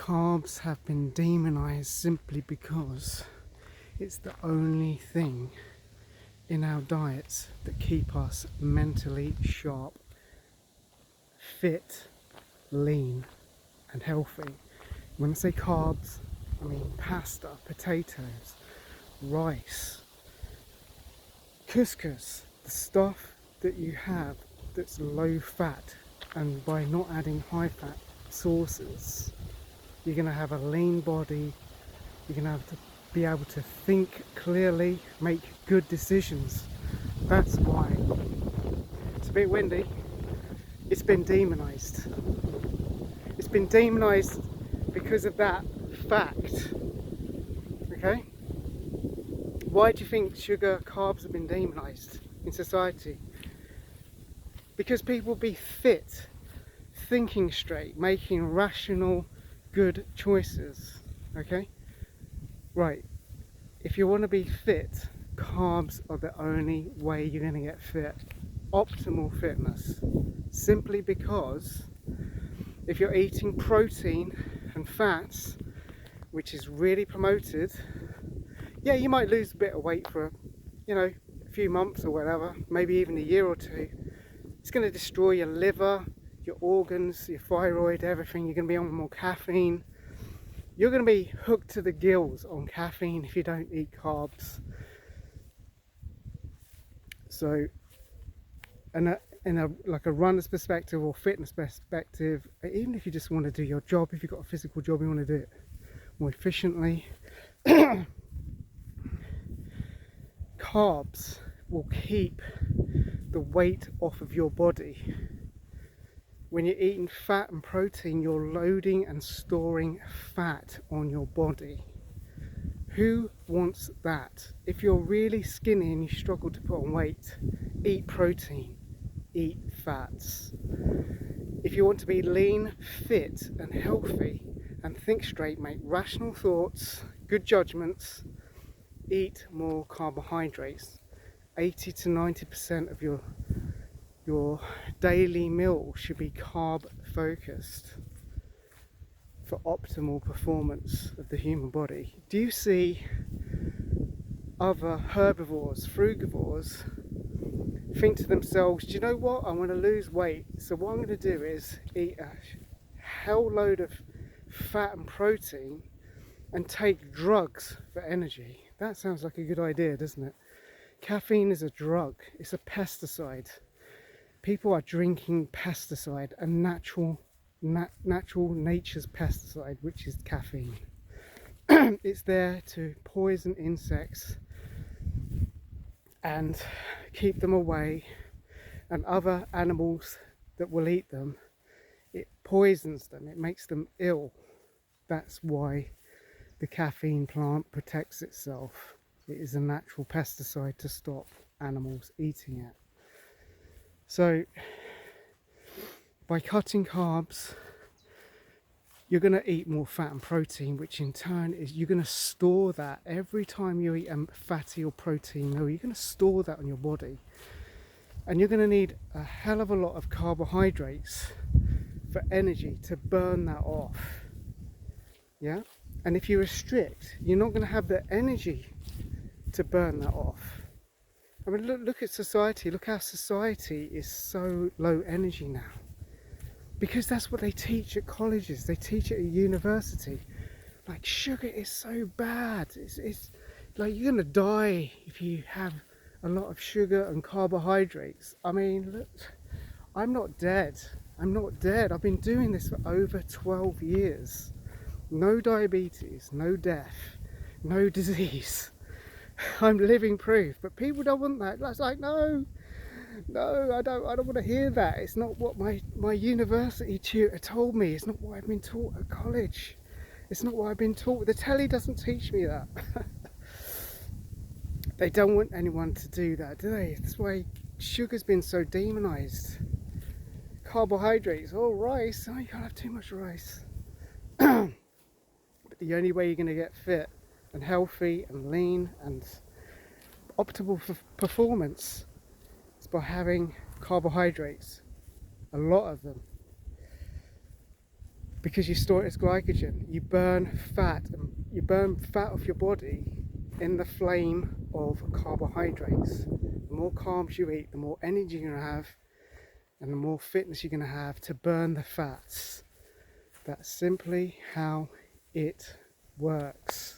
carbs have been demonized simply because it's the only thing in our diets that keep us mentally sharp, fit, lean and healthy. When I say carbs, I mean pasta, potatoes, rice, couscous, the stuff that you have that's low fat, and by not adding high fat sources, you're going to have a lean body, you're going to have to be able to think clearly, make good decisions. That's why it's a bit windy. It's been demonized. It's been demonized because of that fact. Okay? Why do you think sugar, carbs have been demonized in society? Because people be fit, thinking straight, making rational, good choices. Okay? Right. If you want to be fit, carbs are the only way you're going to get fit. Optimal fitness. Simply because if you're eating protein and fats, which is really promoted, yeah, you might lose a bit of weight for, a few months or whatever, maybe even a year or two. It's going to destroy your liver, your organs, your thyroid, everything. You're going to be on more caffeine. You're going to be hooked to the gills on caffeine if you don't eat carbs. So, in a runner's perspective or fitness perspective, even if you just want to do your job, if you've got a physical job, you want to do it more efficiently, carbs will keep the weight off of your body. When you're eating fat and protein, you're loading and storing fat on your body. Who wants that? If you're really skinny and you struggle to put on weight, eat protein, eat fats. If you want to be lean, fit and healthy and think straight, make rational thoughts, good judgments, eat more carbohydrates. 80 to 90% of your daily meal should be carb focused for optimal performance of the human body. Do you see other herbivores, frugivores, think to themselves, do you know what, I want to lose weight, so what I'm going to do is eat a hell load of fat and protein and take drugs for energy? That sounds like a good idea, doesn't it? Caffeine is a drug, it's a pesticide. People are drinking pesticide, a natural nature's pesticide, which is caffeine. It's there to poison insects and keep them away, and other animals that will eat them. It poisons them, it makes them ill. That's why the caffeine plant protects itself. It is a natural pesticide to stop animals eating it. So by cutting carbs, you're going to eat more fat and protein, which in turn is you're going to store that. Every time you eat a fatty or protein meal, you're going to store that on your body. And you're going to need a hell of a lot of carbohydrates for energy to burn that off. Yeah? And if you restrict, you're not going to have the energy to burn that off. I mean, look at society. Look how society is so low energy now. Because that's what they teach at colleges. They teach it at university. Like, sugar is so bad. It's like you're going to die if you have a lot of sugar and carbohydrates. I mean, look, I'm not dead. I'm not dead. I've been doing this for over 12 years. No diabetes, no death, no disease. I'm living proof, but people don't want that. That's like, no, I don't want to hear that. It's not what my university tutor told me. It's not what I've been taught at college. It's not what I've been taught. The telly doesn't teach me that. They don't want anyone to do that, do they? That's why sugar's been so demonized. Carbohydrates, oh, rice, oh, you can't have too much rice. But the only way you're going to get fit and healthy and lean and optimal performance is by having carbohydrates, a lot of them. because you store it as glycogen. You burn fat, and you burn fat off your body in the flame of carbohydrates. The more carbs you eat, the more energy you're going to have, and the more fitness you're going to have to burn the fats. That's simply how it works.